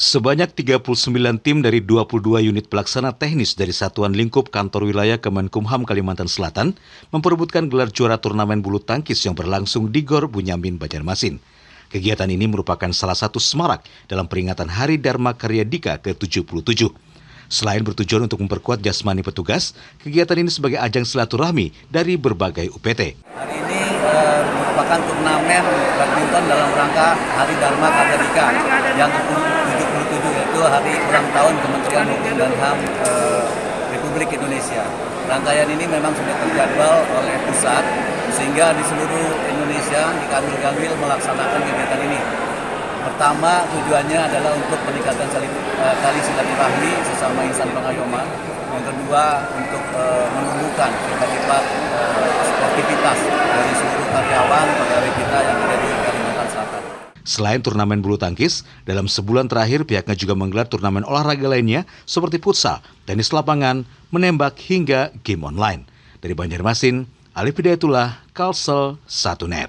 Sebanyak 39 tim dari 22 unit pelaksana teknis dari Satuan Lingkup Kantor Wilayah Kemenkumham Kalimantan Selatan memperebutkan gelar juara turnamen bulu tangkis yang berlangsung di Gor Bunyamin, Banjarmasin. Kegiatan ini merupakan salah satu semarak dalam peringatan Hari Dharma Karya Dika ke-77. Selain bertujuan untuk memperkuat jasmani petugas, kegiatan ini sebagai ajang silaturahmi dari berbagai UPT. Hari ini merupakan turnamen badminton dalam rangka Hari Dharma Karya Dika yang ke-77, yaitu hari ulang tahun Kementerian Hukum dan HAM Republik Indonesia. Rangkaian ini memang sudah terjadwal oleh pusat, sehingga di seluruh Indonesia di Kanwil melaksanakan kegiatan ini. Pertama, tujuannya adalah untuk peningkatan tali silaturahmi sesama insan pengayoman. Yang kedua, untuk menumbuhkan sifat-sifat sportivitas dari seluruh karyawan pegawai kita yang ada di Kalimantan Selatan. Selain turnamen bulu tangkis, dalam sebulan terakhir pihaknya juga menggelar turnamen olahraga lainnya seperti futsal, tenis lapangan, menembak hingga game online. Dari Banjarmasin, Alif Hidayatullah, Kalsel 1net.